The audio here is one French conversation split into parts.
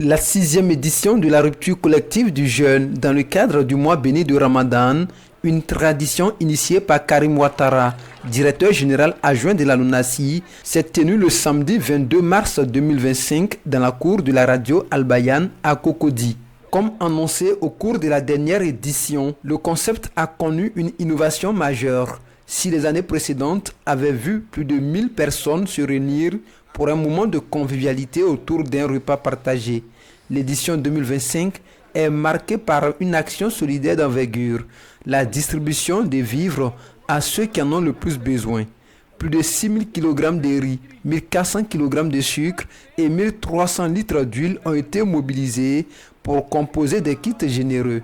La 6e édition de la rupture collective du jeûne dans le cadre du mois béni de Ramadan, une tradition initiée par Karim Ouattara, directeur général adjoint de la LONASI, s'est tenue le samedi 22 mars 2025 dans la cour de la radio Al-Bayan à Cocody. Comme annoncé au cours de la dernière édition, le concept a connu une innovation majeure. Si les années précédentes avaient vu plus de 1000 personnes se réunir pour un moment de convivialité autour d'un repas partagé, l'édition 2025 est marquée par une action solidaire d'envergure, la distribution des vivres à ceux qui en ont le plus besoin. Plus de 6000 kg de riz, 1400 kg de sucre et 1300 litres d'huile ont été mobilisés pour composer des kits généreux.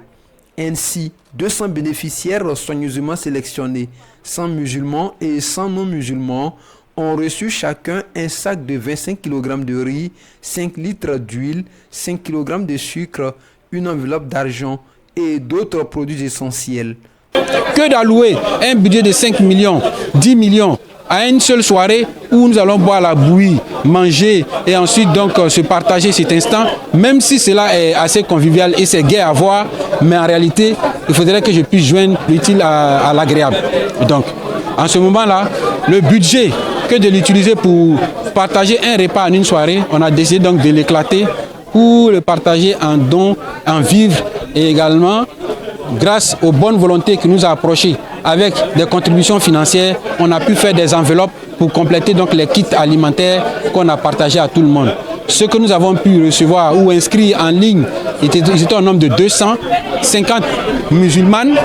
Ainsi, 200 bénéficiaires soigneusement sélectionnés, 100 musulmans et 100 non-musulmans, ont reçu chacun un sac de 25 kg de riz, 5 litres d'huile, 5 kg de sucre, une enveloppe d'argent et d'autres produits essentiels. Que d'allouer un budget de 5 millions, 10 millions à une seule soirée où nous allons boire la bouillie, manger et ensuite donc se partager cet instant, même si cela est assez convivial et c'est gai à voir, mais en réalité, il faudrait que je puisse joindre l'utile à l'agréable. Donc, en ce moment-là, le budget que de l'utiliser pour partager un repas en une soirée, on a décidé donc de l'éclater pour le partager en dons, en vivres et également grâce aux bonnes volontés qui nous a approchés avec des contributions financières, on a pu faire des enveloppes pour compléter donc les kits alimentaires qu'on a partagés à tout le monde. Ce que nous avons pu recevoir ou inscrire en ligne, ils étaient au nombre de 200, 50 musulmanes,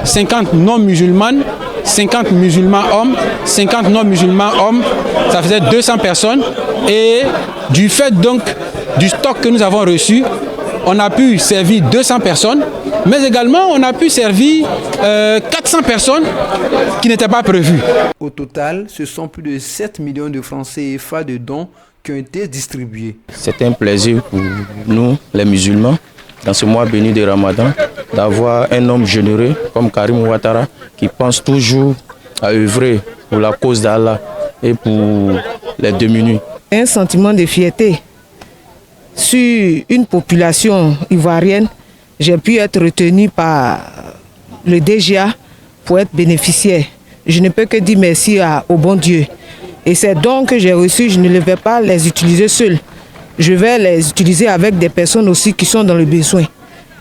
50 non-musulmanes, 50 musulmans hommes, 50 non-musulmans hommes, ça faisait 200 personnes. Et du fait donc du stock que nous avons reçu, on a pu servir 200 personnes, mais également on a pu servir 400 personnes qui n'étaient pas prévues. Au total, ce sont plus de 7 millions de francs CFA de dons qui ont été distribués. C'est un plaisir pour nous, les musulmans, dans ce mois béni de Ramadan, d'avoir un homme généreux comme Karim Ouattara qui pense toujours à œuvrer pour la cause d'Allah et pour les démunis. Un sentiment de fierté sur une population ivoirienne. J'ai pu être retenu par le DGA pour être bénéficiaire. Je ne peux que dire merci au bon Dieu. Et ces dons que j'ai reçus, je ne vais pas les utiliser seul. Je vais les utiliser avec des personnes aussi qui sont dans le besoin.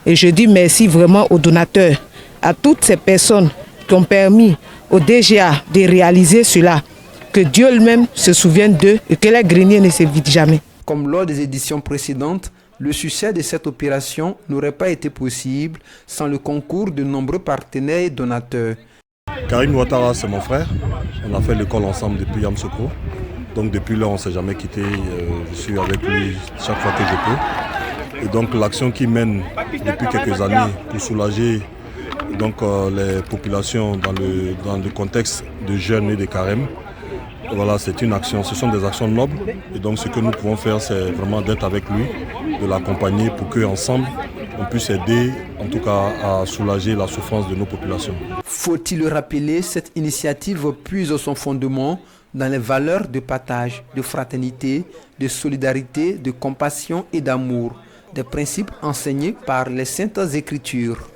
Et je dis merci vraiment aux donateurs, à toutes ces personnes qui ont permis au DGA de réaliser cela. Que Dieu lui-même se souvienne d'eux et que les greniers ne se vident jamais. Comme lors des éditions précédentes, le succès de cette opération n'aurait pas été possible sans le concours de nombreux partenaires et donateurs. Karim Ouattara, c'est mon frère. On a fait l'école ensemble depuis Yamoussoukro. Donc depuis là, on ne s'est jamais quitté. Je suis avec lui chaque fois que je peux. Et donc l'action qu'il mène depuis quelques années pour soulager donc, les populations dans le contexte de jeûne et de carême, voilà, c'est une action, ce sont des actions nobles. Et donc ce que nous pouvons faire, c'est vraiment d'être avec lui, de l'accompagner pour qu'ensemble, on puisse aider, en tout cas, à soulager la souffrance de nos populations. Faut-il le rappeler, cette initiative puise son fondement dans les valeurs de partage, de fraternité, de solidarité, de compassion et d'amour, des principes enseignés par les Saintes Écritures.